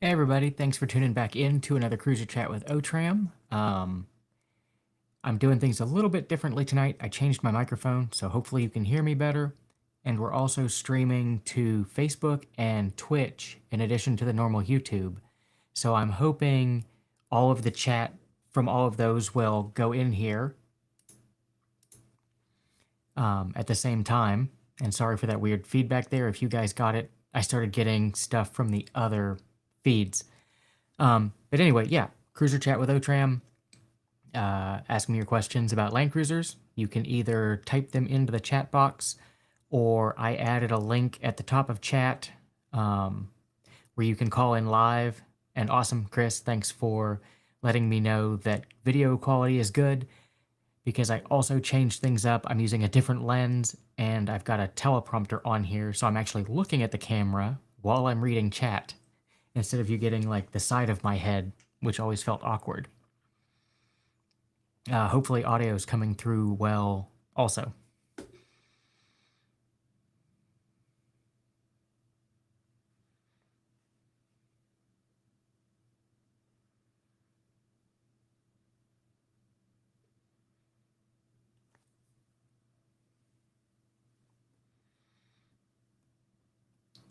Hey everybody, thanks for tuning back in to another Cruiser Chat with Otram. I'm doing things a little bit differently tonight. I changed my microphone, so hopefully you can hear me better. And we're also streaming to Facebook and Twitch in addition to the normal YouTube. So I'm hoping all of the chat from all of those will go in here at the same time. And sorry for that weird feedback there. If you guys got it, I started getting stuff from the other feeds. But anyway, yeah, Cruiser Chat with Otram. Ask me your questions about Land Cruisers. You can either type them into the chat box, or I added a link at the top of chat where you can call in live. And awesome, Chris, thanks for letting me know that video quality is good, because I also changed things up. I'm using a different lens, and I've got a teleprompter on here, so I'm actually looking at the camera while I'm reading chat, instead of you getting like the side of my head, which always felt awkward. Hopefully audio is coming through well also.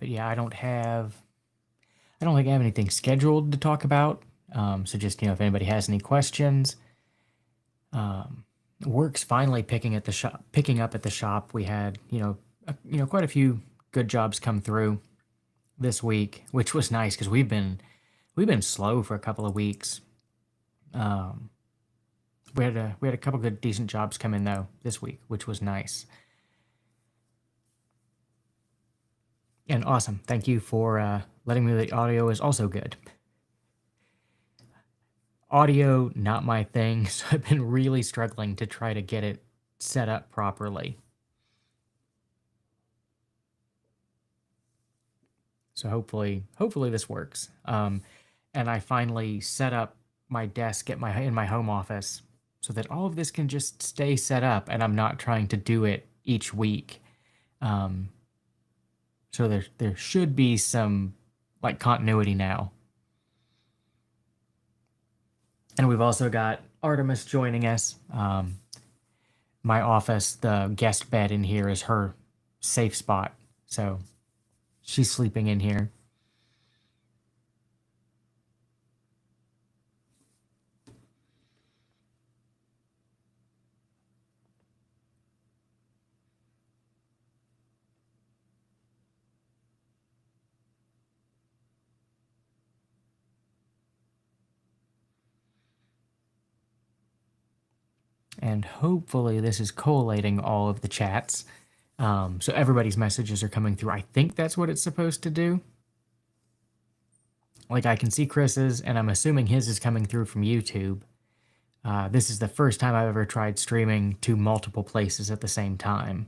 But yeah, I don't think I have anything scheduled to talk about. So just, if anybody has any questions. Work's finally picking up at the shop. We had, quite a few good jobs come through this week, which was nice because we've been slow for a couple of weeks. We had a couple good decent jobs come in though this week, which was nice. And awesome. Thank you for letting me know the audio is also good. Audio, not my thing, so I've been really struggling to try to get it set up properly. So hopefully this works. And I finally set up my desk in my home office so that all of this can just stay set up, and I'm not trying to do it each week. So there should be some like continuity now. And we've also got Artemis joining us. My office, the guest bed in here is her safe spot, so she's sleeping in here. And hopefully this is collating all of the chats. So everybody's messages are coming through. I think that's what it's supposed to do. Like, I can see Chris's, and I'm assuming his is coming through from YouTube. This is the first time I've ever tried streaming to multiple places at the same time.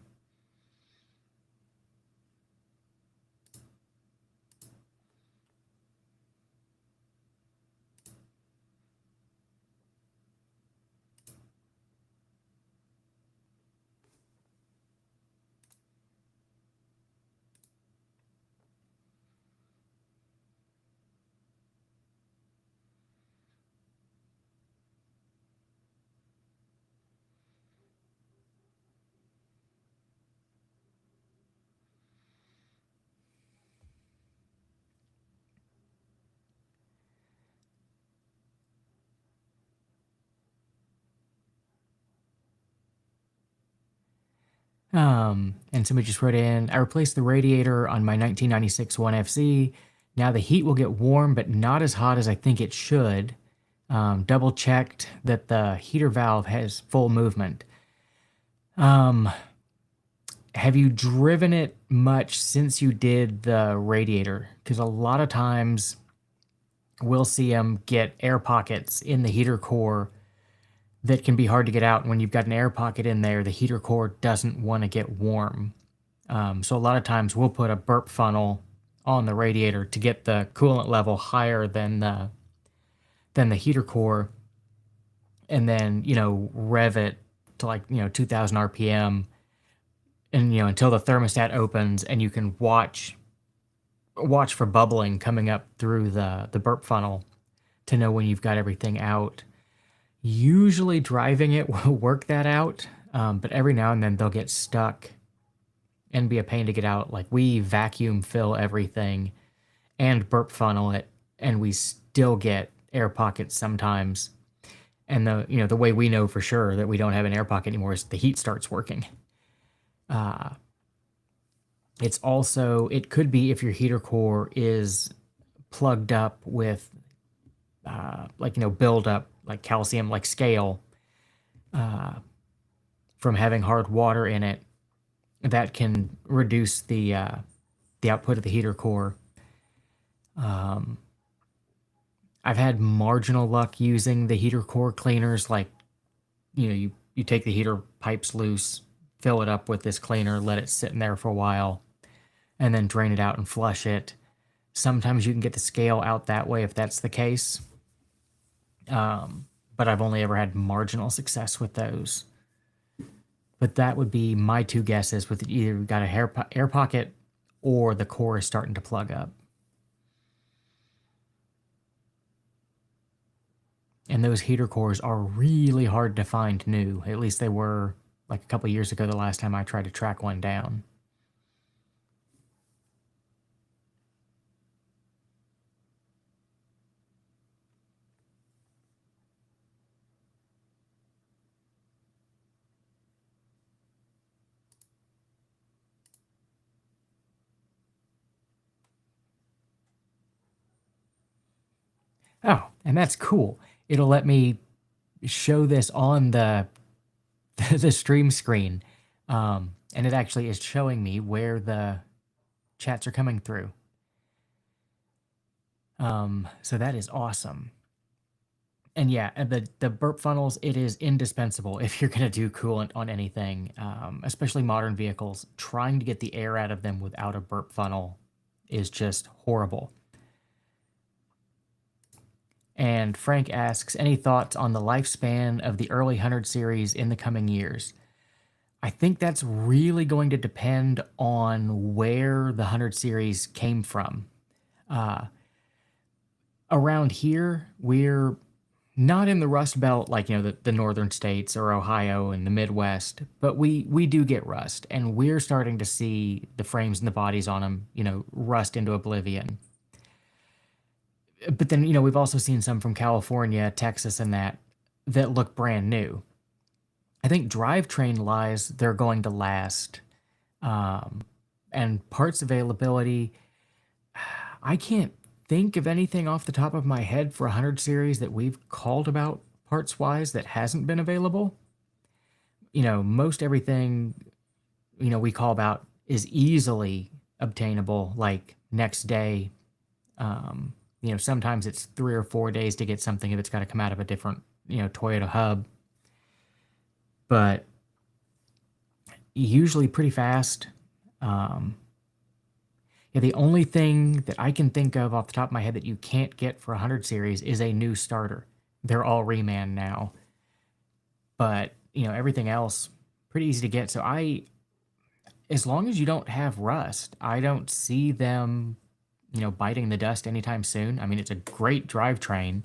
And somebody just wrote in, I replaced the radiator on my 1996 1FC. Now the heat will get warm, but not as hot as I think it should. Double checked that the heater valve has full movement. Have you driven it much since you did the radiator? Because a lot of times we'll see them get air pockets in the heater core that can be hard to get out. And when you've got an air pocket in there, the heater core doesn't want to get warm. So a lot of times we'll put a burp funnel on the radiator to get the coolant level higher than the heater core, and then, rev it to like, 2000 RPM, and, until the thermostat opens and you can watch watch for bubbling coming up through the burp funnel to know when you've got everything out. Usually driving it will work that out, but every now and then they'll get stuck and be a pain to get out. Like we vacuum fill everything and burp funnel it, and we still get air pockets sometimes. And the way we know for sure that we don't have an air pocket anymore is the heat starts working. Uh, it could be if your heater core is plugged up with build up like calcium, like scale, uh, from having hard water in it, that can reduce the output of the heater core. Um, I've had marginal luck using the heater core cleaners. Like, you take the heater pipes loose, fill it up with this cleaner, let it sit in there for a while, and then drain it out and flush it. Sometimes you can get the scale out that way if that's the case. But I've only ever had marginal success with those. But that would be my two guesses, with either you've got a air pocket or the core is starting to plug up. And those heater cores are really hard to find new. At least they were like a couple years ago, the last time I tried to track one down. Oh, and that's cool. It'll let me show this on the the stream screen. And it actually is showing me where the chats are coming through. So that is awesome. And yeah, the burp funnels, it is indispensable if you're going to do coolant on anything, especially modern vehicles. Trying to get the air out of them without a burp funnel is just horrible. And Frank asks, any thoughts on the lifespan of the early 100 series in the coming years? I think that's really going to depend on where the 100 series came from. Around here, we're not in the Rust Belt like, the northern states or Ohio and the Midwest, but we do get rust, and we're starting to see the frames and the bodies on them, rust into oblivion. But then, we've also seen some from California, Texas, and that look brand new. I think drivetrain-wise, they're going to last. And parts availability, I can't think of anything off the top of my head for 100 series that we've called about parts-wise that hasn't been available. Most everything, we call about is easily obtainable, like next day. Sometimes it's 3 or 4 days to get something if it's got to come out of a different, Toyota hub. But usually pretty fast. The only thing that I can think of off the top of my head that you can't get for 100 series is a new starter. They're all reman now. But, everything else, pretty easy to get. So as long as you don't have rust, I don't see them biting the dust anytime soon. I mean, it's a great drivetrain.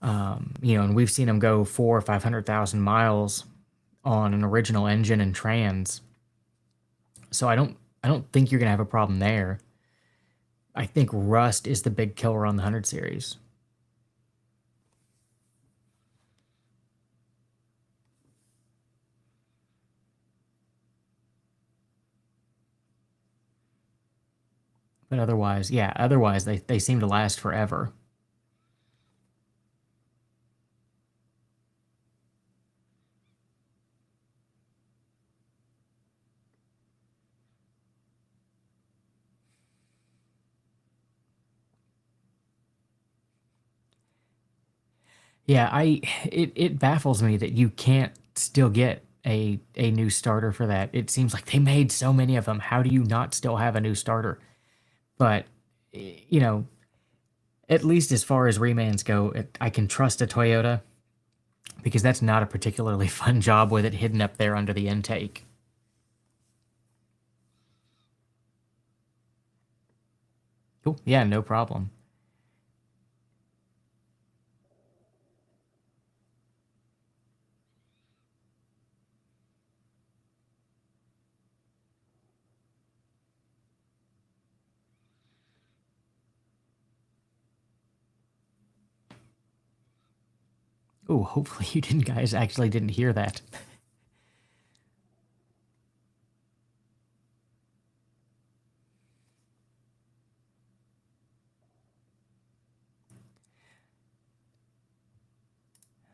And we've seen them go 400,000 or 500,000 miles on an original engine and trans. So I don't think you're gonna have a problem there. I think rust is the big killer on the 100 series. But otherwise they seem to last forever. Yeah, it baffles me that you can't still get a new starter for that. It seems like they made so many of them. How do you not still have a new starter? But at least as far as remans go, I can trust a Toyota, because that's not a particularly fun job with it hidden up there under the intake. Cool. Yeah, no problem. Oh, hopefully you didn't guys actually didn't hear that.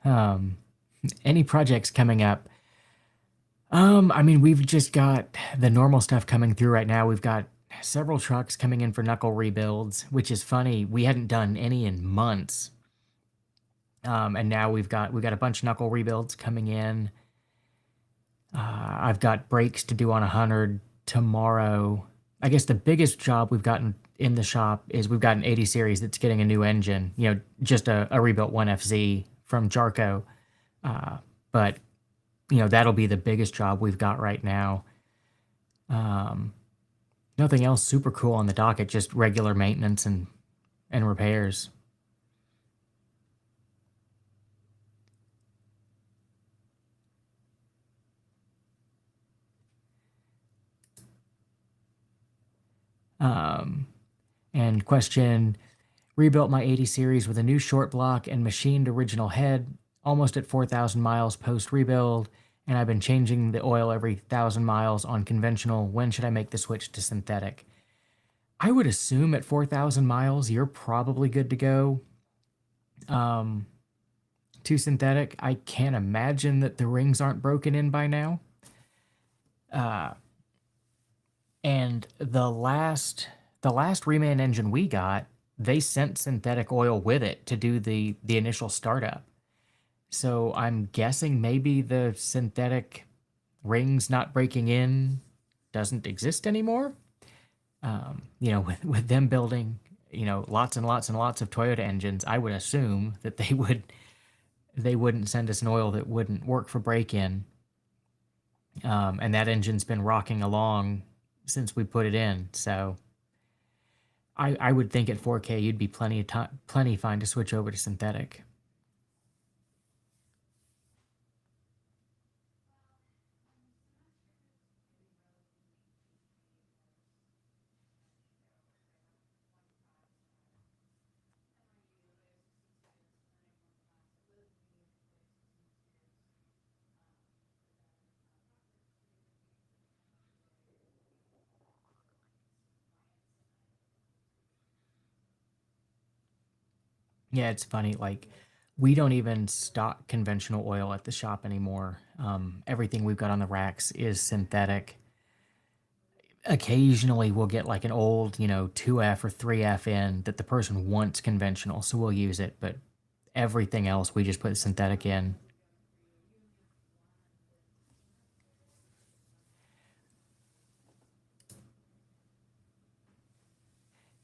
Um, any projects coming up? I mean, we've just got the normal stuff coming through right now. We've got several trucks coming in for knuckle rebuilds, which is funny. We hadn't done any in months. And now we've got a bunch of knuckle rebuilds coming in. I've got brakes to do on 100 tomorrow. I guess the biggest job we've gotten in the shop is we've got an 80 series that's getting a new engine, just a rebuilt 1FZ from Jarco. But, that'll be the biggest job we've got right now. Um, Nothing else super cool on the docket, just regular maintenance and repairs. Um, and question, rebuilt my 80 series with a new short block and machined original head, almost at 4,000 miles post rebuild, and I've been changing the oil every 1,000 miles on conventional. When should I make the switch to synthetic? I would assume at 4,000 miles, you're probably good to go um, to synthetic. I can't imagine that the rings aren't broken in by now. Uh, and the last reman engine we got, they sent synthetic oil with it to do the initial startup. So I'm guessing maybe the synthetic rings not breaking in doesn't exist anymore. With them building, lots and lots and lots of Toyota engines, I would assume that they wouldn't send us an oil that wouldn't work for break-in. And that engine's been rocking along since we put it in. So I would think at 4K you'd be plenty fine to switch over to synthetic. Yeah, it's funny. Like, we don't even stock conventional oil at the shop anymore. Everything we've got on the racks is synthetic. Occasionally, we'll get like an old, 2F or 3F in that the person wants conventional, so we'll use it. But everything else, we just put synthetic in.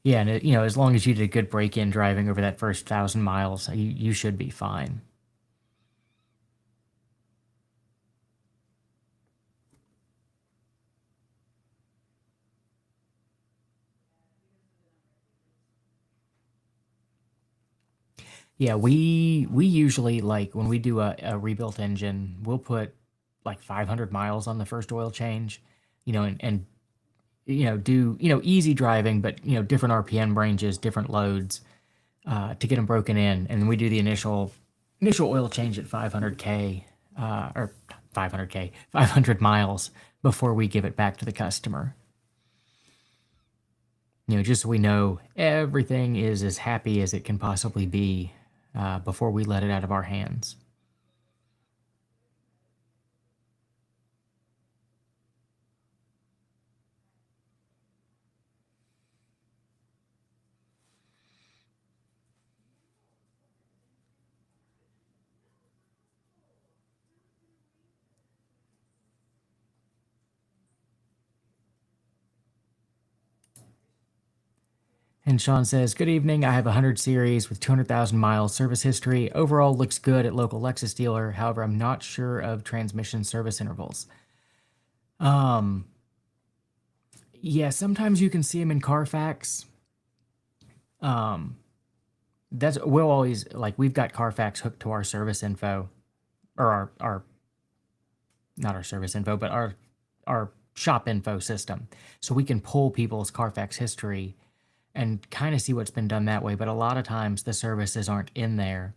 Yeah, and as long as you did a good break-in driving over that first 1,000 miles, you should be fine. Yeah, we usually like when we do a rebuilt engine, we'll put like 500 miles on the first oil change, and do easy driving, but different RPM ranges, different loads to get them broken in, and we do the initial oil change at 500K or 500K 500 miles before we give it back to the customer. Just so we know everything is as happy as it can possibly be before we let it out of our hands. And Sean says, "Good evening. I have a 100 series with 200,000 miles service history. Overall looks good at local Lexus dealer. However, I'm not sure of transmission service intervals." Um, yeah, sometimes you can see them in Carfax. Um, we'll always like we've got Carfax hooked to our service info or our not our service info, but our shop info system. So we can pull people's Carfax history and kind of see what's been done that way. But a lot of times the services aren't in there.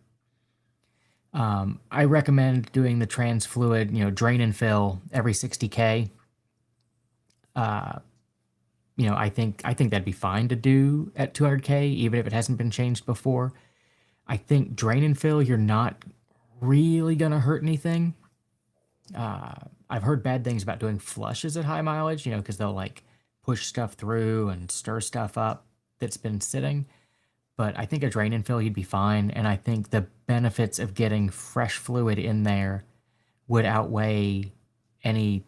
I recommend doing the trans fluid, drain and fill every 60K. Uh, I think that'd be fine to do at 200K, even if it hasn't been changed before. I think drain and fill, you're not really gonna hurt anything. Uh, I've heard bad things about doing flushes at high mileage, because they'll like push stuff through and stir stuff up that's been sitting. But I think a drain and fill, you'd be fine. And I think the benefits of getting fresh fluid in there would outweigh any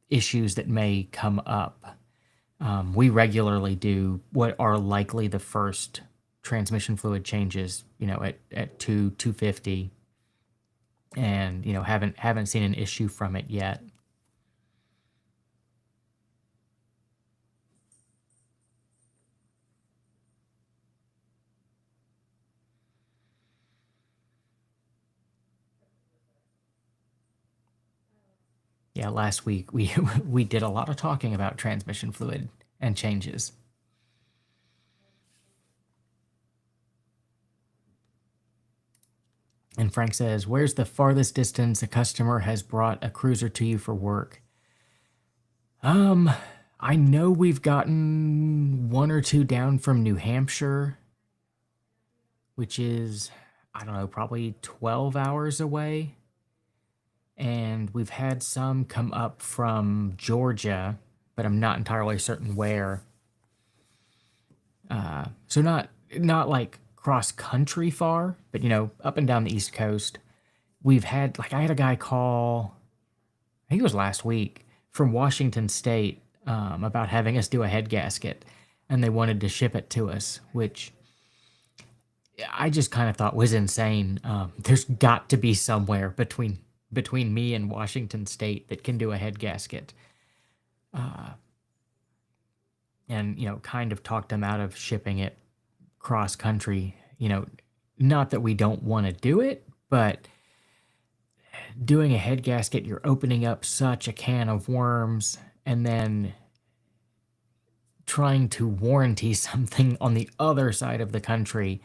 issues that may come up. We regularly do what are likely the first transmission fluid changes, at 250, and haven't seen an issue from it yet. Yeah, last week we we did a lot of talking about transmission fluid and changes. And Frank says, "Where's the farthest distance a customer has brought a cruiser to you for work?" Um, I know we've gotten one or two down from New Hampshire, which is, I don't know, probably 12 hours away. And we've had some come up from Georgia, but I'm not entirely certain where. So not like cross country far, but up and down the East Coast. We've had like I had a guy call, I think it was last week, from Washington State, about having us do a head gasket, and they wanted to ship it to us, which I just kind of thought was insane. There's got to be somewhere between me and Washington State that can do a head gasket, and kind of talked them out of shipping it cross country. Not that we don't want to do it, but doing a head gasket, you're opening up such a can of worms, and then trying to warranty something on the other side of the country,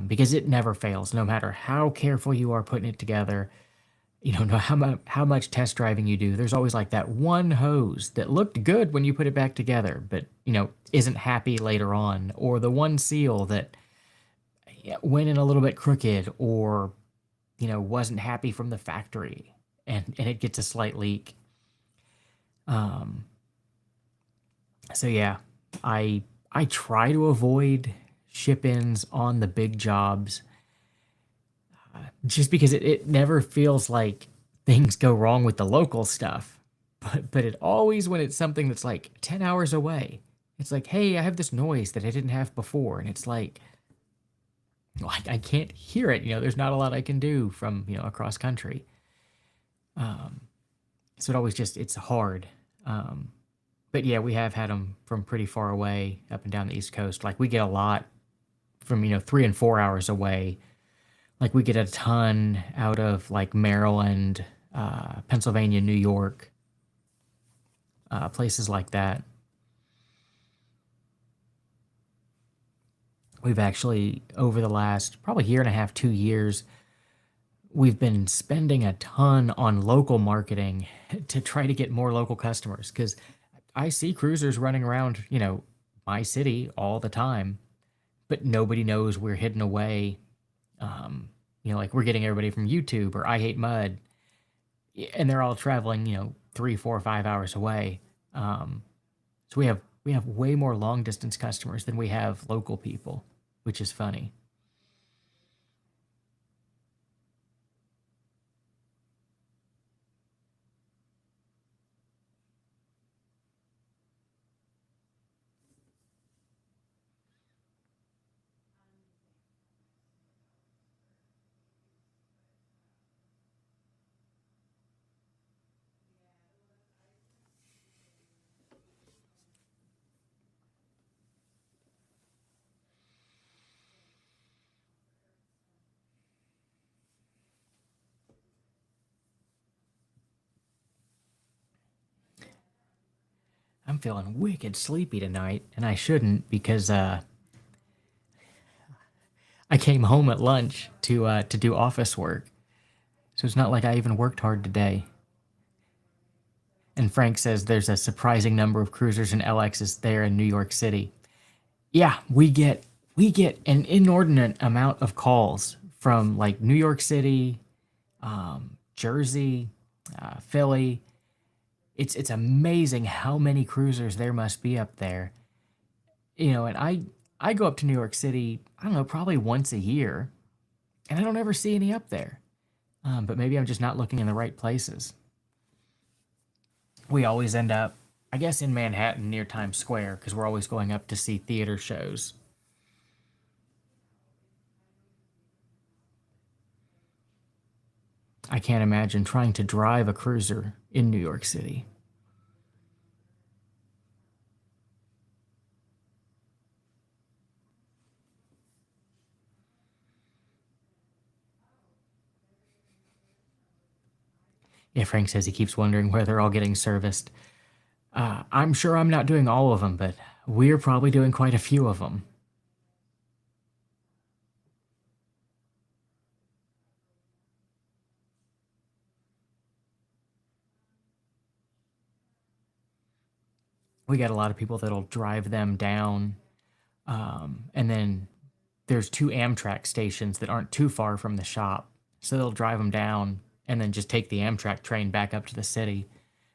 because it never fails, no matter how careful you are putting it together. No how much test driving you do. There's always like that one hose that looked good when you put it back together, but isn't happy later on, or the one seal that went in a little bit crooked, or wasn't happy from the factory, and it gets a slight leak. Um, so yeah, I try to avoid ship-ins on the big jobs, just because it never feels like things go wrong with the local stuff. But it always, when it's something that's like 10 hours away, it's like, hey, I have this noise that I didn't have before. And it's like, well, I can't hear it. There's not a lot I can do from, across country. Um, so it always just, it's hard. But yeah, we have had them from pretty far away up and down the East Coast. Like we get a lot from, 3 and 4 hours away. Like we get a ton out of like Maryland, Pennsylvania, New York, places like that. We've actually, over the last probably year and a half, 2 years, we've been spending a ton on local marketing to try to get more local customers, because I see cruisers running around, my city all the time, but nobody knows we're hidden away. Like we're getting everybody from YouTube or I Hate Mud, and they're all traveling, 3, 4, 5 hours away. So we have way more long distance customers than we have local people, which is funny. I'm feeling wicked sleepy tonight, and I shouldn't because I came home at lunch to do office work. So it's not like I even worked hard today. And Frank says there's a surprising number of cruisers and LXs there in New York City. Yeah, we get an inordinate amount of calls from like New York City, Jersey, Philly. It's amazing how many cruisers there must be up there. And I go up to New York City, I don't know, probably once a year, and I don't ever see any up there. But maybe I'm just not looking in the right places. We always end up, I guess, in Manhattan near Times Square because we're always going up to see theater shows. I can't imagine trying to drive a cruiser in New York City. Yeah, Frank says he keeps wondering where they're all getting serviced. I'm sure I'm not doing all of them, but we're probably doing quite a few of them. We got a lot of people that'll drive them down, and then there's two Amtrak stations that aren't too far from the shop, so they'll drive them down and then just take the Amtrak train back up to the city.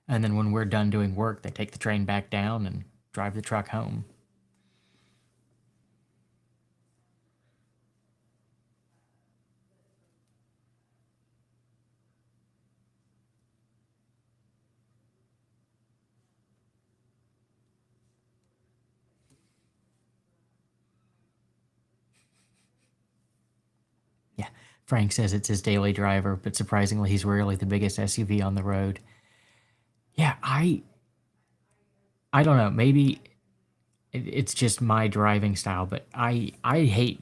And then when we're done doing work, they take the train back down and drive the truck home. Yeah, Frank says it's his daily driver, but surprisingly, he's rarely the biggest SUV on the road. Yeah, I don't know. Maybe it's just my driving style, but I hate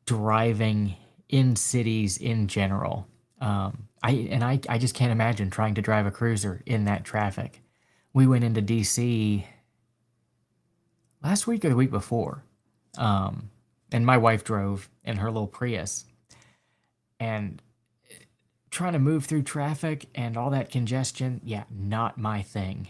driving in cities in general. I just can't imagine trying to drive a cruiser in that traffic. We went into DC last week or the week before, um, and my wife drove in her little Prius, and trying to move through traffic and all that congestion, yeah, not my thing.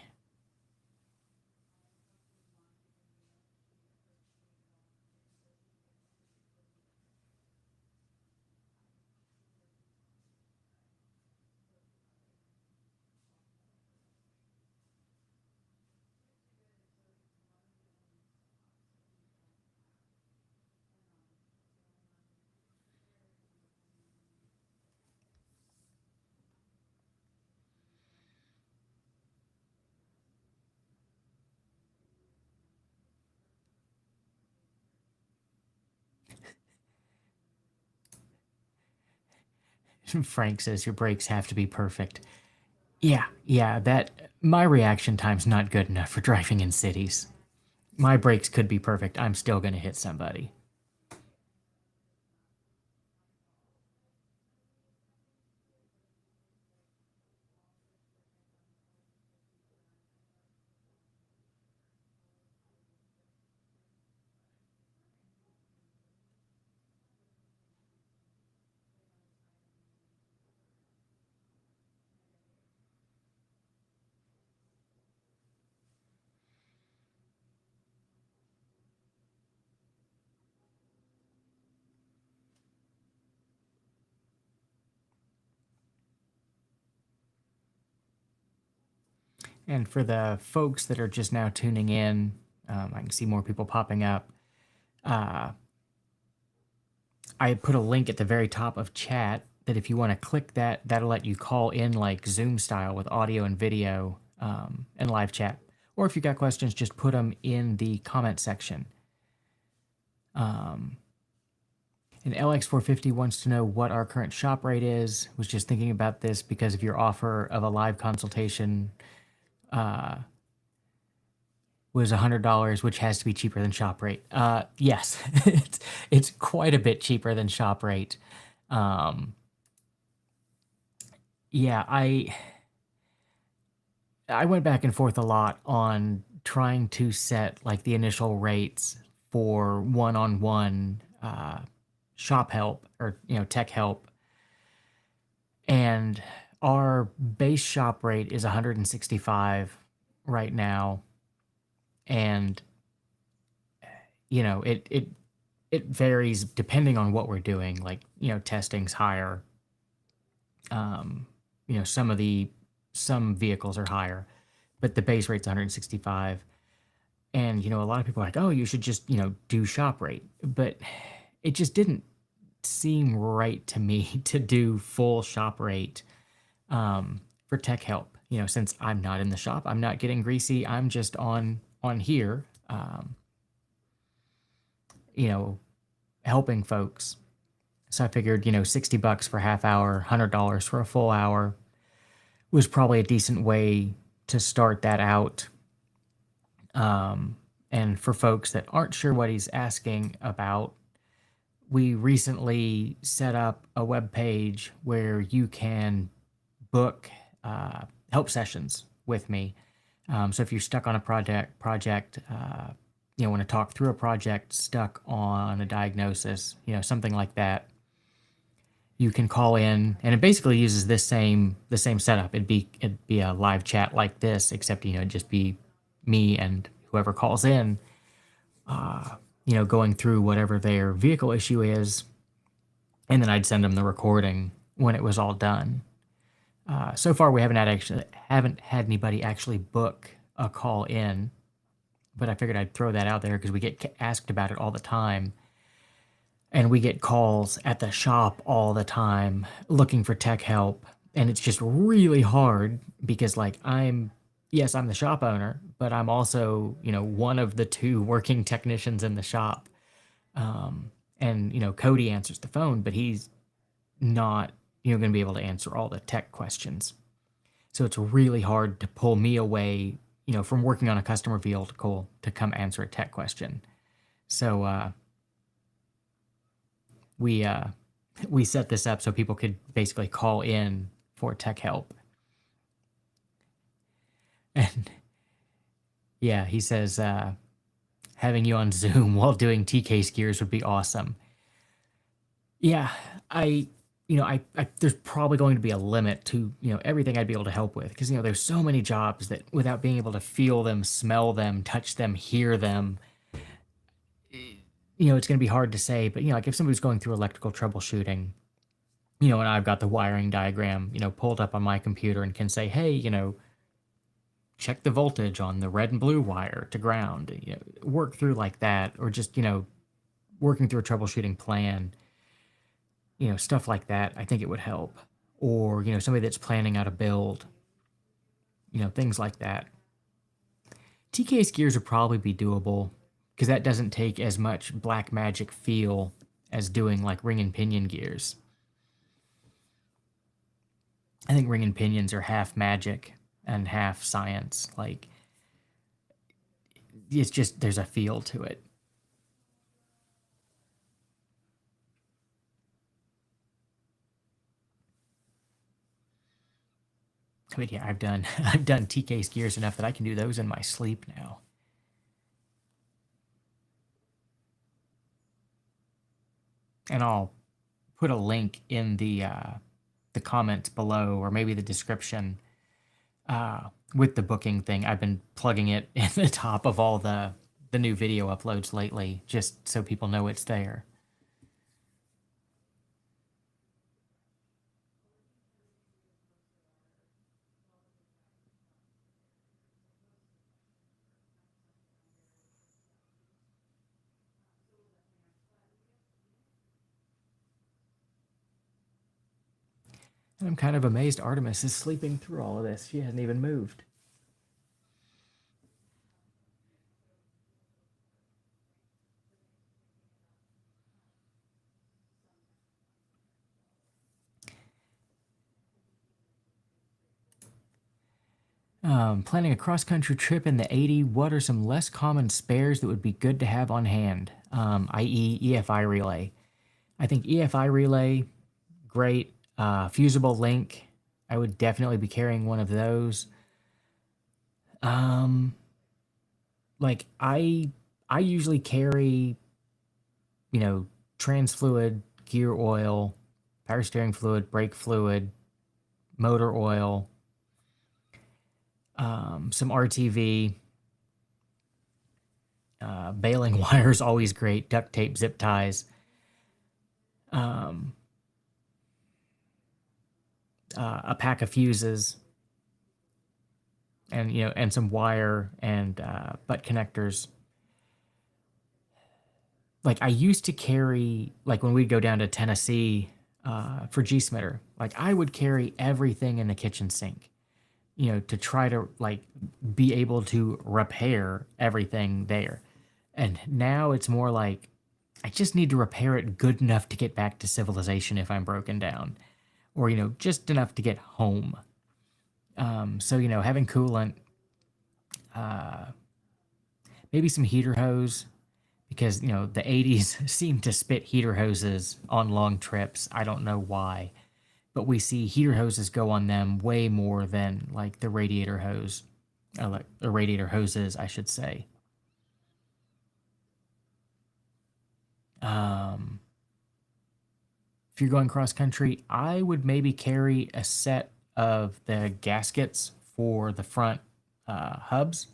Frank says your brakes have to be perfect. Yeah, yeah, that my reaction time's not good enough for driving in cities. My brakes could be perfect. I'm still going to hit somebody. And for the folks that are just now tuning in, I can see more people popping up. Uh, I put a link at the very top of chat that if you want to click that, that'll let you call in like Zoom style with audio and video and live chat. Or if you got questions, just put them in the comment section. Um, and LX450 wants to know what our current shop rate is. Was just thinking about this because of your offer of a live consultation uh, was $100, which has to be cheaper than shop rate. Yes, it's quite a bit cheaper than shop rate. Um, yeah, I went back and forth a lot on trying to set like the initial rates for one-on-one shop help or tech help, and our base shop rate is 165 right now, and it varies depending on what we're doing. Like testing's higher. Um, some vehicles are higher, but the base rate's 165. And a lot of people are like, "Oh, you should just do shop rate," but it just didn't seem right to me to do full shop rate for tech help. Since I'm not in the shop, I'm not getting greasy. I'm just on here, you know, helping folks. So I figured, $60 for half hour, $100 for a full hour was probably a decent way to start that out. And for folks that aren't sure what he's asking about, we recently set up a web page where you can book help sessions with me. So if you're stuck on a project, want to talk through a project, stuck on a diagnosis, something like that, you can call in, and it basically uses the same setup. It'd be a live chat like this, except it'd just be me and whoever calls in, going through whatever their vehicle issue is, and then I'd send them the recording when it was all done. So far, we haven't had anybody actually book a call in, but I figured I'd throw that out there because we get asked about it all the time. And we get calls at the shop all the time looking for tech help. And it's just really hard because, like, I'm the shop owner, but I'm also, one of the two working technicians in the shop. And Cody answers the phone, but he's not, going to be able to answer all the tech questions. So it's really hard to pull me away, from working on a customer vehicle to come answer a tech question. So, we set this up so people could basically call in for tech help. And yeah, he says having you on Zoom while doing TK skiers would be awesome. Yeah, I there's probably going to be a limit to everything I'd be able to help with, because there's so many jobs that without being able to feel them, smell them, touch them, hear them, it's going to be hard to say. But like if somebody's going through electrical troubleshooting, and I've got the wiring diagram pulled up on my computer and can say, hey, check the voltage on the red and blue wire to ground, work through like that, or just working through a troubleshooting plan, stuff like that. I think it would help. Or somebody that's planning out a build, things like that. TK skiers would probably be doable, because that doesn't take as much black magic feel as doing like ring and pinion gears. I think ring and pinions are half magic and half science. Like, it's just, there's a feel to it. But yeah, I've done TK skiers enough that I can do those in my sleep now. And I'll put a link in the comments below, or maybe the description, with the booking thing. I've been plugging it in the top of all the new video uploads lately, just so people know it's there. And I'm kind of amazed Artemis is sleeping through all of this. She hasn't even moved. Planning a cross-country trip in the 80, what are some less common spares that would be good to have on hand, i.e. EFI relay? I think EFI relay, great. Fusible link, I would definitely be carrying one of those. like I usually carry, you know, trans fluid, gear oil, power steering fluid, brake fluid, motor oil, some RTV, baling wire is always great, duct tape, zip ties, um, a pack of fuses, and and some wire and butt connectors. Like I used to carry, like when we'd go down to Tennessee for G Smitter, like I would carry everything in the kitchen sink, to try to like be able to repair everything there. And now it's more like I just need to repair it good enough to get back to civilization if I'm broken down, or just enough to get home. So having coolant, maybe some heater hose, because the 80s seem to spit heater hoses on long trips. I don't know why, but we see heater hoses go on them way more than like the radiator hose, like the radiator hoses, I should say. Um, if you're going cross country, I would maybe carry a set of the gaskets for the front hubs.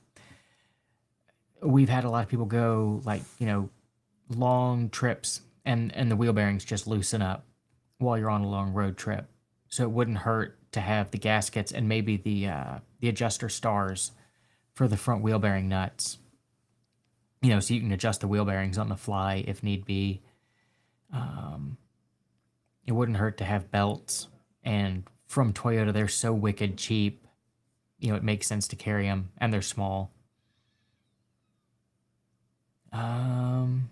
We've had a lot of people go like, long trips, and the wheel bearings just loosen up while you're on a long road trip. So it wouldn't hurt to have the gaskets and maybe the adjuster stars for the front wheel bearing nuts. So you can adjust the wheel bearings on the fly if need be. Um, it wouldn't hurt to have belts, and from Toyota, they're so wicked cheap. It makes sense to carry them, and they're small. Um,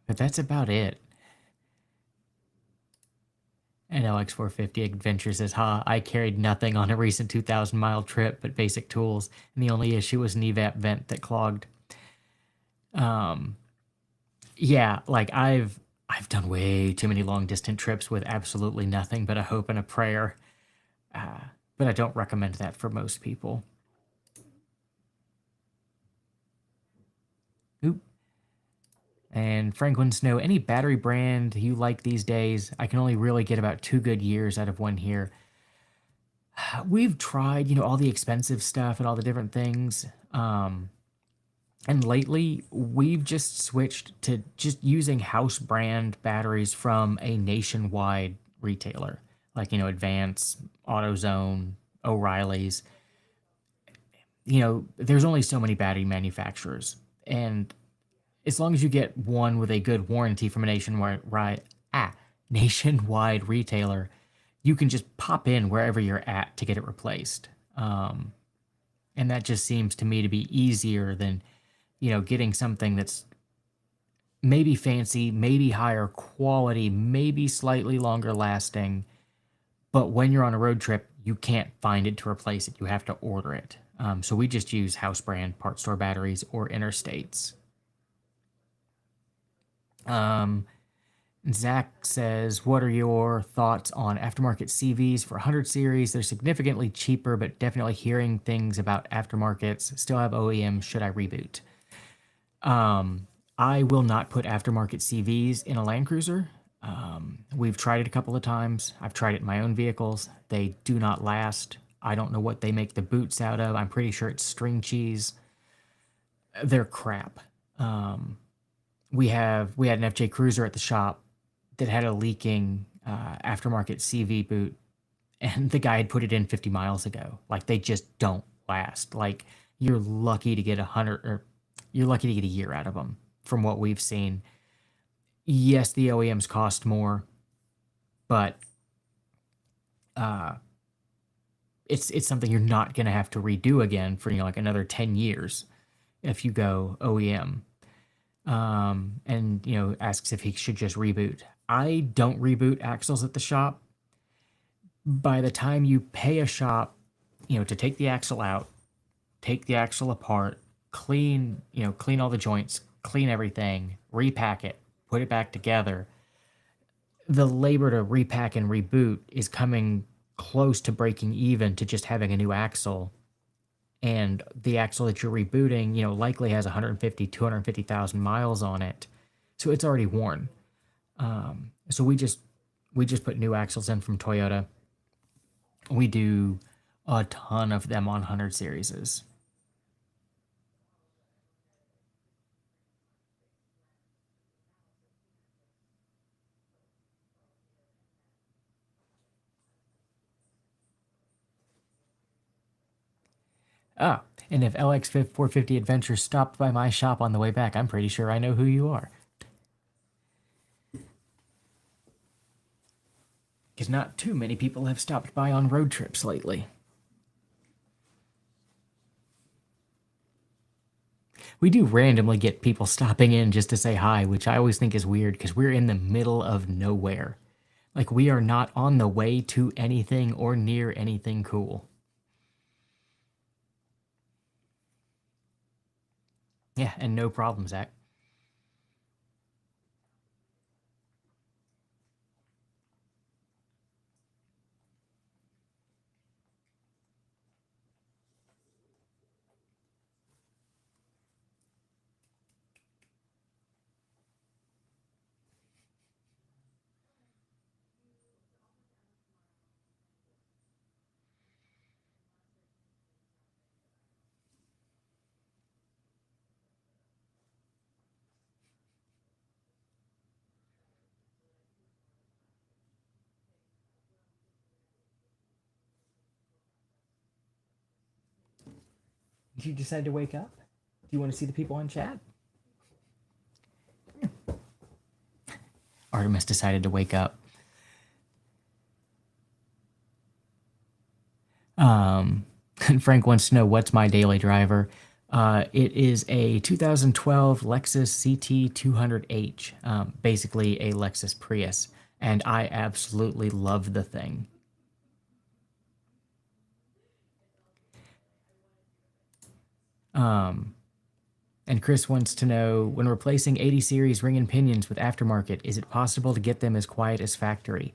but that's about it. And LX450 Adventures says, "Ha, I carried nothing on a recent 2,000-mile trip but basic tools, and the only issue was an evap vent that clogged." Um, yeah, like I've done way too many long distance trips with absolutely nothing but a hope and a prayer. Uh, but I don't recommend that for most people. Oop. And Franklin Snow, any battery brand you like these days? I can only really get about 2 good years out of one here. We've tried, all the expensive stuff and all the different things. And lately, we've just switched to just using house brand batteries from a nationwide retailer, like, Advance, AutoZone, O'Reilly's. There's only so many battery manufacturers. And as long as you get one with a good warranty from a nationwide retailer, you can just pop in wherever you're at to get it replaced. And that just seems to me to be easier than, getting something that's maybe fancy, maybe higher quality, maybe slightly longer lasting, but when you're on a road trip, you can't find it to replace it. You have to order it. So we just use house brand part store batteries or interstates. Zach says, "What are your thoughts on aftermarket CVs for 100 series? They're significantly cheaper, but definitely hearing things about aftermarkets. Still have OEM. Should I reboot?" I will not put aftermarket CVs in a Land Cruiser. We've tried it a couple of times. I've tried it in my own vehicles. They do not last. I don't know what they make the boots out of. I'm pretty sure it's string cheese. They're crap. We had an FJ Cruiser at the shop that had a leaking aftermarket CV boot, and the guy had put it in 50 miles ago. Like, they just don't last. Like, you're lucky to get 100, or you're lucky to get a year out of them from what we've seen. Yes, the OEMs cost more, but it's something you're not going to have to redo again for like another 10 years if you go OEM. And asks if he should just reboot. I don't reboot axles at the shop. By the time you pay a shop, to take the axle out, take the axle apart, clean all the joints, clean everything, repack it, put it back together, the labor to repack and reboot is coming close to breaking even to just having a new axle and the axle that you're rebooting, likely has 150, 250,000 miles on it. So it's already worn. So we just put new axles in from Toyota. We do a ton of them on 100 series. Ah, and if LX 450 Adventure stopped by my shop on the way back, I'm pretty sure I know who you are. Because not too many people have stopped by on road trips lately. We do randomly get people stopping in just to say hi, which I always think is weird because we're in the middle of nowhere. Like, we are not on the way to anything or near anything cool. Yeah, and no problem, Zach. Did you decide to wake up? Do you want to see the people in chat? Artemis decided to wake up. And Frank wants to know what's my daily driver. It is a 2012 Lexus CT200H, basically a Lexus Prius, and I absolutely love the thing. And Chris wants to know, when replacing 80 series ring and pinions with aftermarket, is it possible to get them as quiet as factory?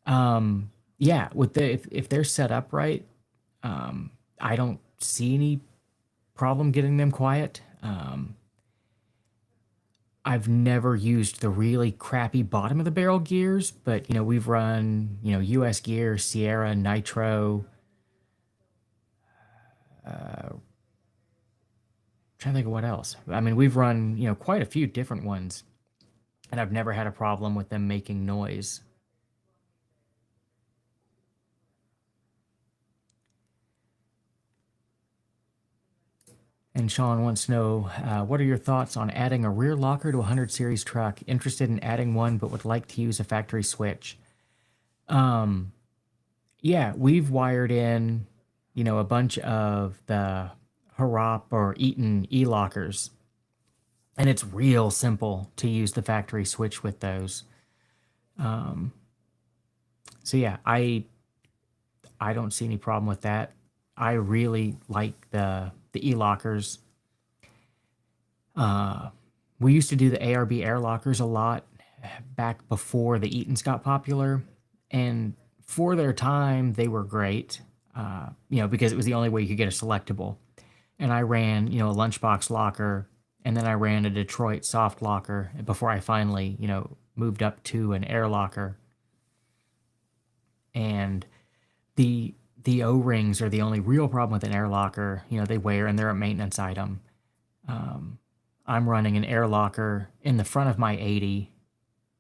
Yeah, with the if they're set up right, I don't see any problem getting them quiet. I've never used the really crappy bottom of the barrel gears, but we've run US gear, Sierra, Nitro. Trying to think of what else. I mean, we've run quite a few different ones, and I've never had a problem with them making noise. And Sean wants to know, what are your thoughts on adding a rear locker to a 100 series truck? Interested in adding one, but would like to use a factory switch. Yeah, we've wired in, a bunch of the Harop or Eaton e-lockers, and it's real simple to use the factory switch with those. So yeah, I don't see any problem with that. I really like the e-lockers. We used to do the ARB air lockers a lot back before the Eatons got popular, and for their time they were great. Because it was the only way you could get a selectable. And I ran, a lunchbox locker, and then I ran a Detroit soft locker before I finally, moved up to an air locker. And the O-rings are the only real problem with an air locker. They wear and they're a maintenance item. I'm running an air locker in the front of my 80,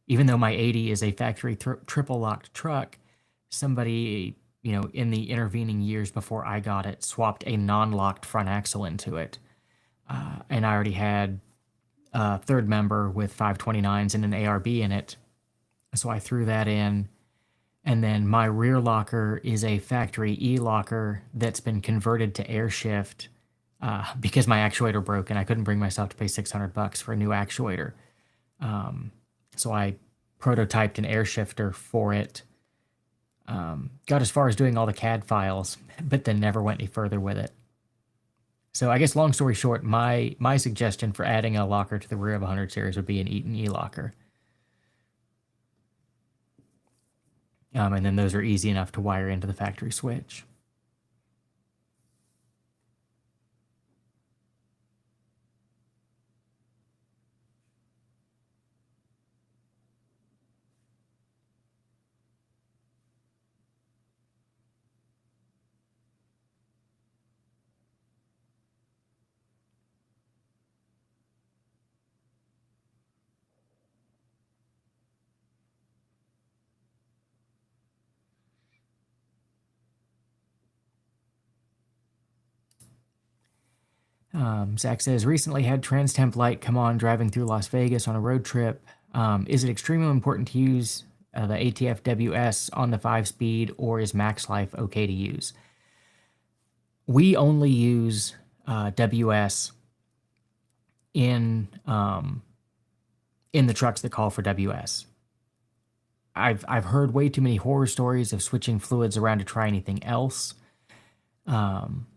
even though my 80 is a factory triple locked truck. Somebody, in the intervening years before I got it, swapped a non-locked front axle into it. And I already had a third member with 529s and an ARB in it. So I threw that in. And then my rear locker is a factory e-locker that's been converted to air shift because my actuator broke and I couldn't bring myself to pay $600 for a new actuator. So I prototyped an air shifter for it. Got as far as doing all the CAD files, but then never went any further with it. So I guess, long story short, my suggestion for adding a locker to the rear of a 100 series would be an Eaton e-locker. And then those are easy enough to wire into the factory switch. Zach says, recently had TransTemp Lite come on driving through Las Vegas on a road trip. Is it extremely important to use the ATF WS on the 5-speed, or is Max Life okay to use? We only use WS in the trucks that call for WS. I've heard way too many horror stories of switching fluids around to try anything else. Um,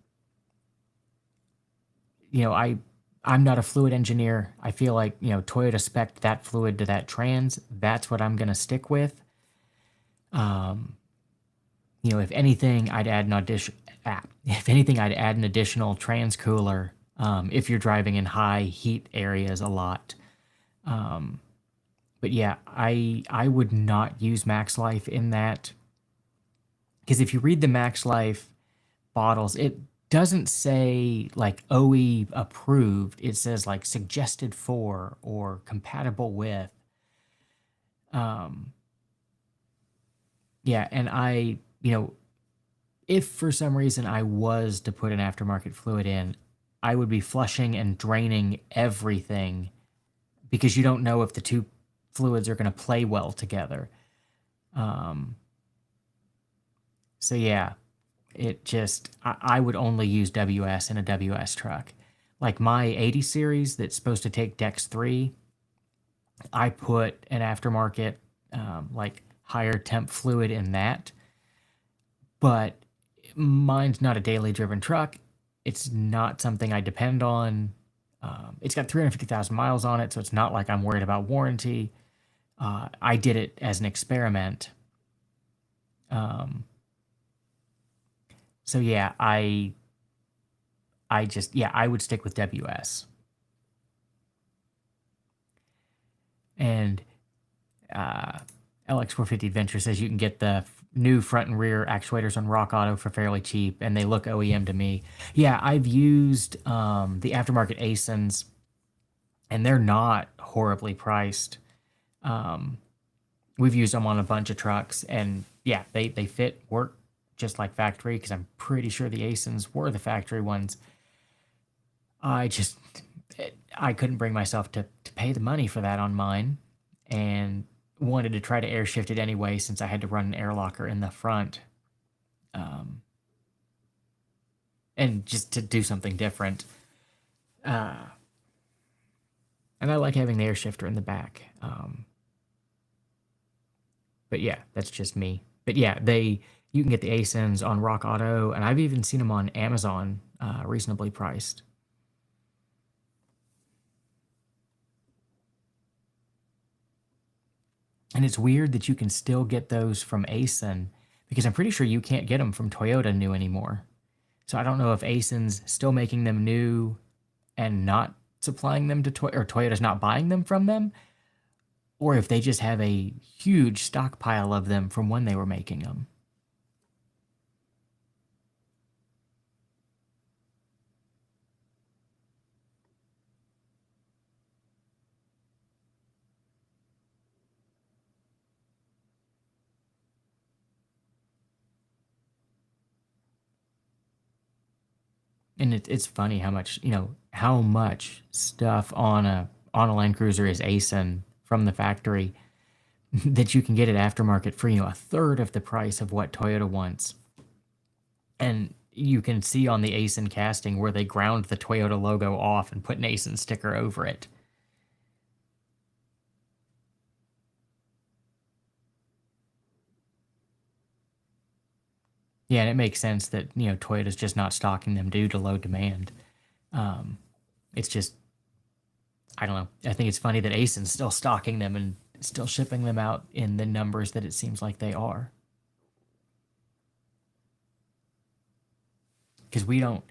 I'm not a fluid engineer. I feel like, Toyota spec'd that fluid to that trans. That's what I'm going to stick with. If anything, I'd add an additional trans cooler if you're driving in high heat areas a lot. But yeah, I would not use Max Life in that, because if you read the Max Life bottles, it doesn't say like OE approved. It says like suggested for or compatible with. Yeah, and if for some reason I was to put an aftermarket fluid in, I would be flushing and draining everything, because you don't know if the two fluids are going to play well together. So yeah, I would only use WS in a WS truck. Like my 80 series that's supposed to take Dex 3, I put an aftermarket, like higher temp fluid in that. But mine's not a daily driven truck. It's not something I depend on. It's got 350,000 miles on it, so it's not like I'm worried about warranty. I did it as an experiment. So yeah, I would stick with WS. And LX450 Adventure says you can get the new front and rear actuators on Rock Auto for fairly cheap, and they look OEM to me. Yeah, I've used the aftermarket Asens, and they're not horribly priced. We've used them on a bunch of trucks, and yeah, they fit, work just like factory, because I'm pretty sure the Asens were the factory ones. I couldn't bring myself to pay the money for that on mine, and wanted to try to air shift it anyway, since I had to run an air locker in the front. And just to do something different. And I like having the air shifter in the back. But yeah, that's just me. But yeah, you can get the Asens on Rock Auto, and I've even seen them on Amazon, reasonably priced. And it's weird that you can still get those from Asen, because I'm pretty sure you can't get them from Toyota new anymore. So I don't know if Asen's still making them new and not supplying them to Toyota, or Toyota's not buying them from them, or if they just have a huge stockpile of them from when they were making them. And it's funny how much stuff on a Land Cruiser is Asen from the factory that you can get at aftermarket for a third of the price of what Toyota wants. And you can see on the Asen casting where they ground the Toyota logo off and put an Asen sticker over it. Yeah, and it makes sense that Toyota's just not stocking them due to low demand. It's just, I don't know. I think it's funny that Asen's still stocking them and still shipping them out in the numbers that it seems like they are. Because we don't,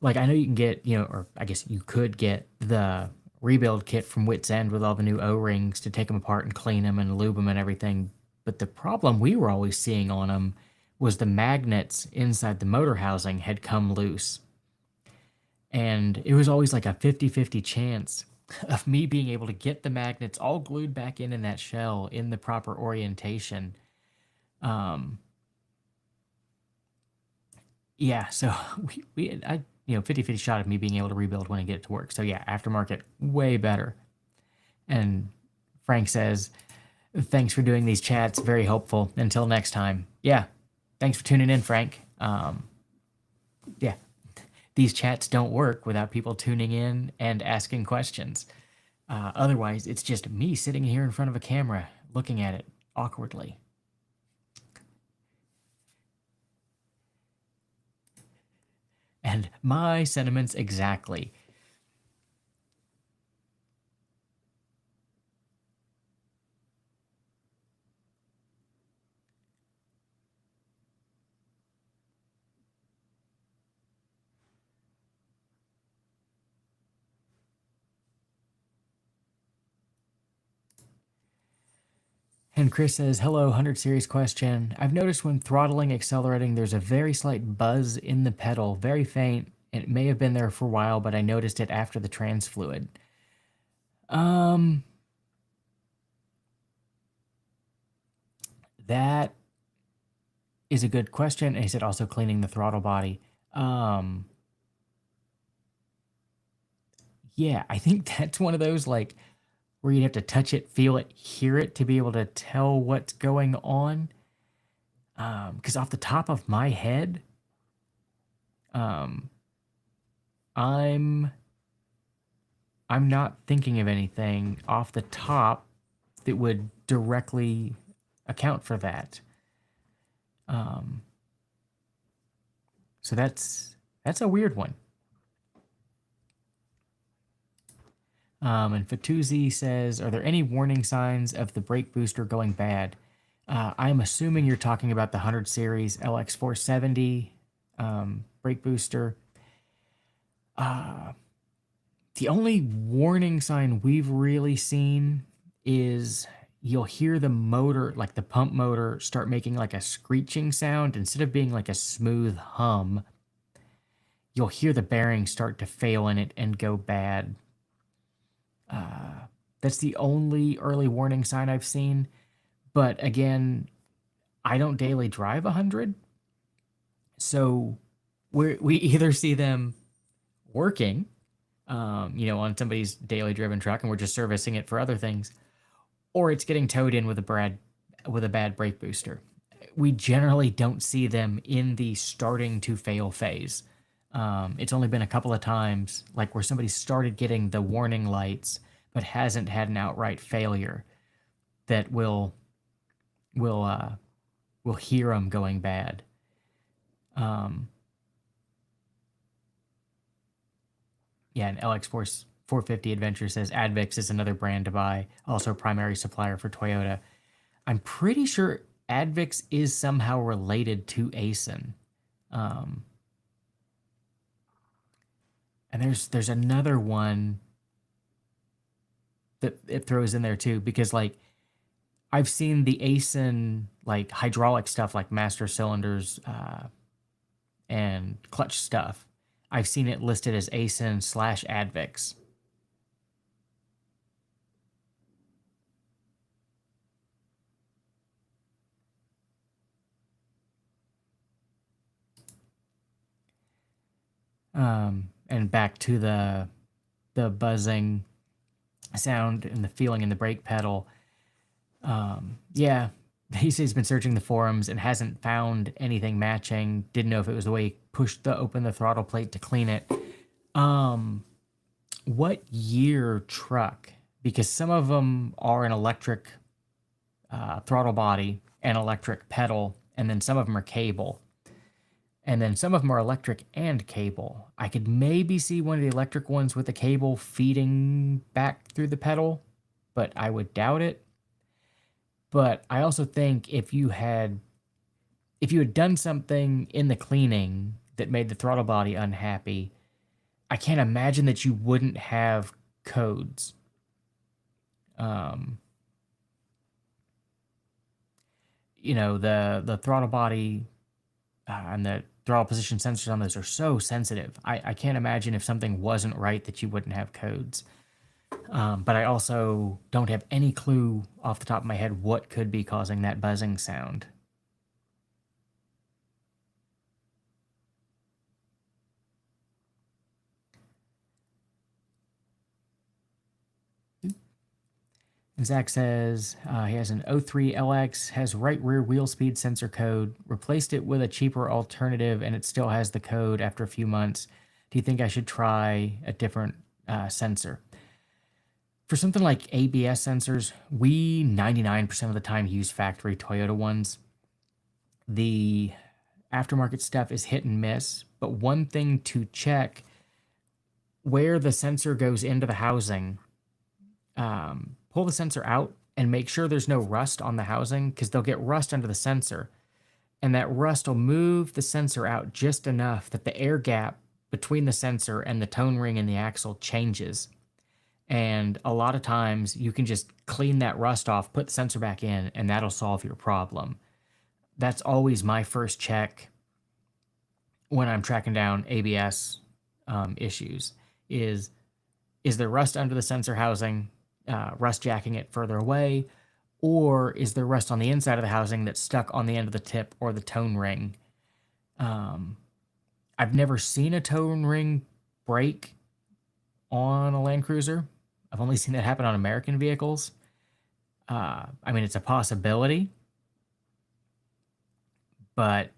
like, I know you can get, or I guess you could get the rebuild kit from Wits End with all the new O-rings to take them apart and clean them and lube them and everything. But the problem we were always seeing on them was the magnets inside the motor housing had come loose. And it was always like a 50-50 chance of me being able to get the magnets all glued back in that shell in the proper orientation. Yeah, so 50-50 shot of me being able to rebuild when I get it to work. So yeah, aftermarket, way better. And Frank says, thanks for doing these chats. Very helpful. Until next time. Yeah. Thanks for tuning in, Frank. Yeah. These chats don't work without people tuning in and asking questions. Otherwise, it's just me sitting here in front of a camera looking at it awkwardly. And my sentiments exactly. And Chris says, hello, 100 series question. I've noticed when throttling, accelerating, there's a very slight buzz in the pedal, very faint. It may have been there for a while, but I noticed it after the trans fluid. That is a good question. And he said also cleaning the throttle body. Yeah, I think that's one of those like where you'd have to touch it, feel it, hear it to be able to tell what's going on. Because off the top of my head, um, I'm not thinking of anything off the top that would directly account for that. So that's a weird one. And Fatuzzi says, are there any warning signs of the brake booster going bad? I'm assuming you're talking about the 100 series LX470 brake booster. The only warning sign we've really seen is you'll hear the motor, like the pump motor, start making like a screeching sound. Instead of being like a smooth hum, you'll hear the bearings start to fail in it and go bad. That's the only early warning sign I've seen. But again, I don't daily drive 100. So we either see them working, on somebody's daily driven truck and we're just servicing it for other things, or it's getting towed in with a bad brake booster. We generally don't see them in the starting to fail phase. It's only been a couple of times, like where somebody started getting the warning lights but hasn't had an outright failure, that we'll hear them going bad. Yeah, and LX450 Adventure says Advix is another brand to buy, also primary supplier for Toyota. I'm pretty sure Advix is somehow related to Aisin. And there's another one that it throws in there too, because like I've seen the Aisin like hydraulic stuff like master cylinders and clutch stuff. I've seen it listed as Aisin / Advix. And back to the buzzing sound and the feeling in the brake pedal. Yeah, he says he's been searching the forums and hasn't found anything matching. Didn't know if it was the way he pushed open the throttle plate to clean it. What year truck? Because some of them are an electric throttle body and electric pedal, and then some of them are cable. And then some of them are electric and cable. I could maybe see one of the electric ones with the cable feeding back through the pedal, but I would doubt it. But I also think if you had done something in the cleaning that made the throttle body unhappy, I can't imagine that you wouldn't have codes. The throttle body and the throttle position sensors on those are so sensitive. I can't imagine if something wasn't right that you wouldn't have codes. But I also don't have any clue off the top of my head what could be causing that buzzing sound. And Zach says he has an '03 LX, has right rear wheel speed sensor code, replaced it with a cheaper alternative, and it still has the code after a few months. Do you think I should try a different sensor? For something like ABS sensors, we 99% of the time use factory Toyota ones. The aftermarket stuff is hit and miss, but one thing to check where the sensor goes into the housing, pull the sensor out and make sure there's no rust on the housing because they'll get rust under the sensor. And that rust will move the sensor out just enough that the air gap between the sensor and the tone ring and the axle changes. And a lot of times you can just clean that rust off, put the sensor back in, and that'll solve your problem. That's always my first check when I'm tracking down ABS issues is there rust under the sensor housing, rust jacking it further away, or is there rust on the inside of the housing that's stuck on the end of the tip or the tone ring? I've never seen a tone ring break on a Land Cruiser. I've only seen that happen on American vehicles. I mean, it's a possibility, but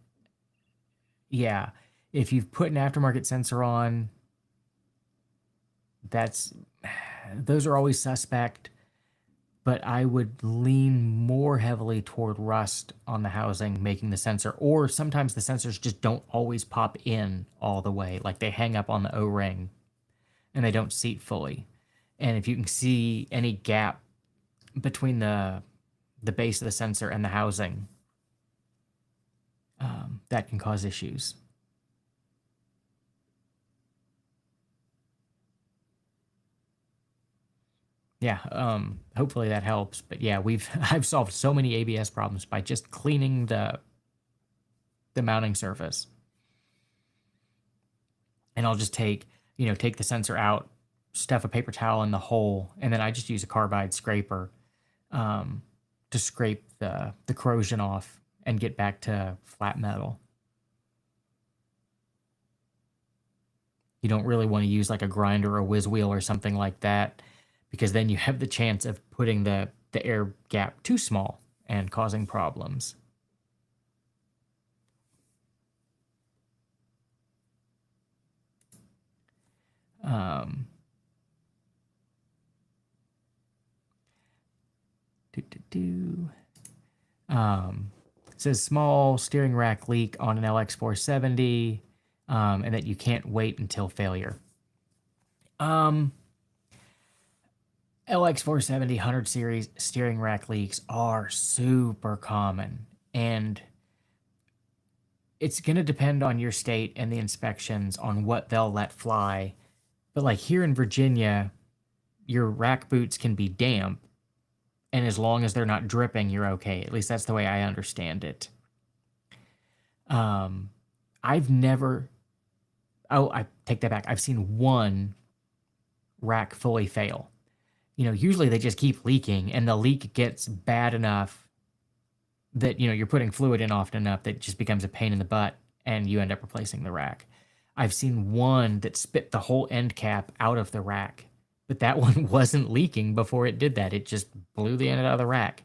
yeah, if you've put an aftermarket sensor on, those are always suspect, but I would lean more heavily toward rust on the housing making the sensor, or sometimes the sensors just don't always pop in all the way, like they hang up on the O-ring and they don't seat fully. And if you can see any gap between the base of the sensor and the housing, that can cause issues. Yeah, hopefully that helps. But yeah, I've solved so many ABS problems by just cleaning the mounting surface. And I'll just take the sensor out, stuff a paper towel in the hole, and then I just use a carbide scraper to scrape the corrosion off and get back to flat metal. You don't really want to use like a grinder or a whiz wheel or something like that, because then you have the chance of putting the air gap too small and causing problems. Um, it says small steering rack leak on an LX470, and that you can't wait until failure. LX470 100 series steering rack leaks are super common, and it's going to depend on your state and the inspections on what they'll let fly. But like here in Virginia, your rack boots can be damp, and as long as they're not dripping, you're okay. At least that's the way I understand it. I've never. Oh, I take that back. I've seen one rack fully fail. Usually they just keep leaking, and the leak gets bad enough that, you're putting fluid in often enough that it just becomes a pain in the butt, and you end up replacing the rack. I've seen one that spit the whole end cap out of the rack, but that one wasn't leaking before it did that. It just blew the end out of the rack.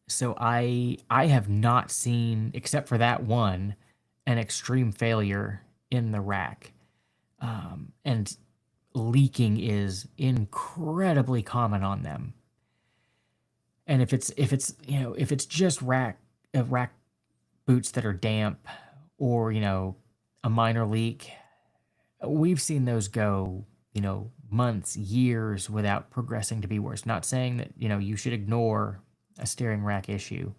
So I have not seen, except for that one, an extreme failure in the rack. And leaking is incredibly common on them. And if it's just rack boots that are damp, or a minor leak, we've seen those go months, years without progressing to be worse. Not saying that you should ignore a steering rack issue,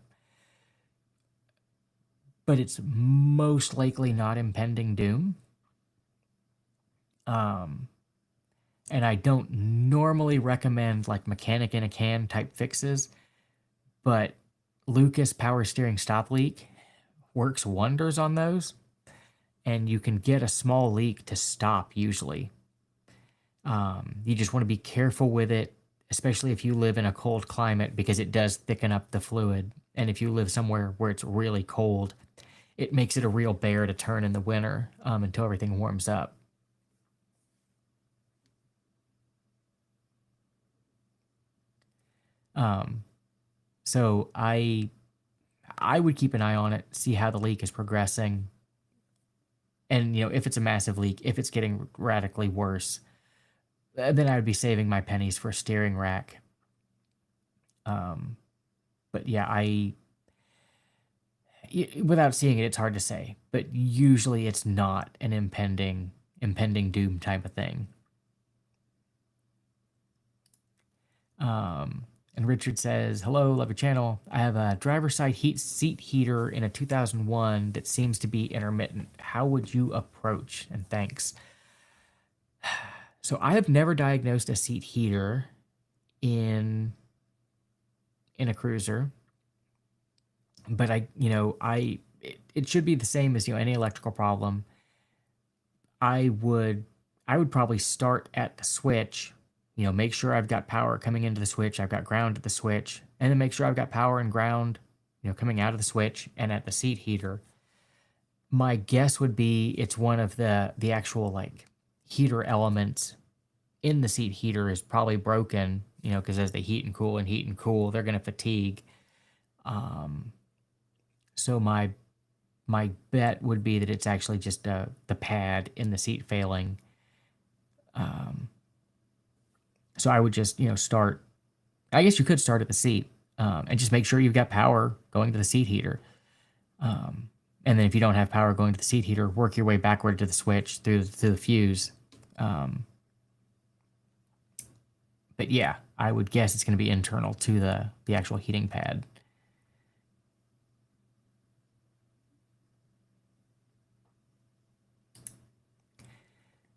but it's most likely not impending doom. And I don't normally recommend like mechanic in a can type fixes, but Lucas power steering stop leak works wonders on those, and you can get a small leak to stop usually. You just want to be careful with it, especially if you live in a cold climate, because it does thicken up the fluid. And if you live somewhere where it's really cold, it makes it a real bear to turn in the winter until everything warms up. Um, so I would keep an eye on it, see how the leak is progressing, and if it's a massive leak, if it's getting radically worse, then I would be saving my pennies for a steering rack. Um, but yeah, without seeing it, it's hard to say. But usually, it's not an impending doom type of thing. And Richard says, "Hello, love your channel. I have a driver's side seat heater in a 2001 that seems to be intermittent. How would you approach?" And thanks. So I have never diagnosed a seat heater in a cruiser, but it should be the same as any electrical problem. I would probably start at the switch. Make sure I've got power coming into the switch, I've got ground at the switch, and then make sure I've got power and ground, coming out of the switch and at the seat heater. My guess would be it's one of the actual like heater elements in the seat heater is probably broken, because as they heat and cool, they're going to fatigue. So my bet would be that it's actually just the pad in the seat failing. So I would just, start. I guess you could start at the seat and just make sure you've got power going to the seat heater. And then if you don't have power going to the seat heater, work your way backward to the switch through the fuse. But yeah, I would guess it's going to be internal to the actual heating pad.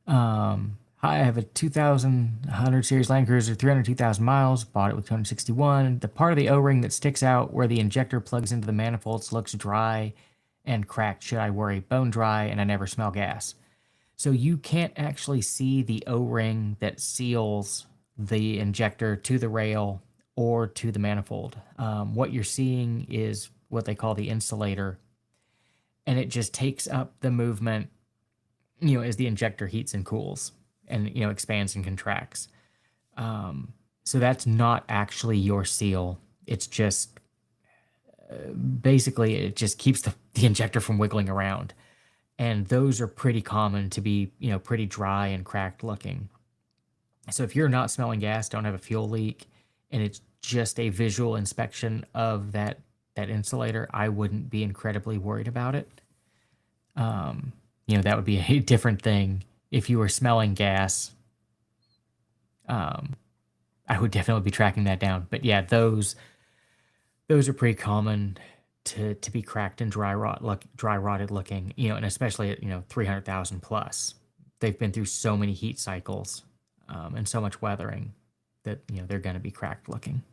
Hi, I have a 2100 series Land Cruiser, 302,000 miles, bought it with 261. The part of the O-ring that sticks out where the injector plugs into the manifolds looks dry and cracked. Should I worry? Bone dry, and I never smell gas. So you can't actually see the O-ring that seals the injector to the rail or to the manifold. What you're seeing is what they call the insulator, and it just takes up the movement, as the injector heats and cools and, expands and contracts. So that's not actually your seal. It's just basically it just keeps the injector from wiggling around. And those are pretty common to be, pretty dry and cracked looking. So if you're not smelling gas, don't have a fuel leak, and it's just a visual inspection of that insulator, I wouldn't be incredibly worried about it. That would be a different thing if you were smelling gas. I would definitely be tracking that down. But yeah, those are pretty common to be cracked and dry rotted looking, and especially at 300,000 plus. They've been through so many heat cycles and so much weathering that they're going to be cracked looking.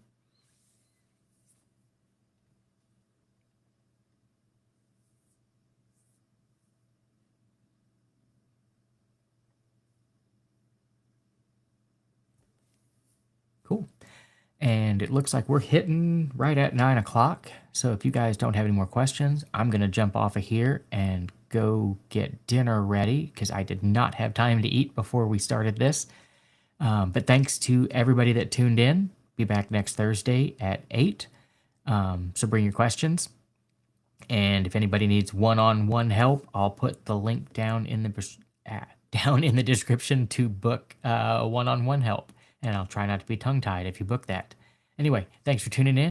Cool. And it looks like we're hitting right at 9 o'clock. So if you guys don't have any more questions, I'm going to jump off of here and go get dinner ready because I did not have time to eat before we started this. But thanks to everybody that tuned in. Be back next Thursday at 8. So bring your questions. And if anybody needs one-on-one help, I'll put the link down in the description to book one-on-one help. And I'll try not to be tongue-tied if you book that. Anyway, thanks for tuning in.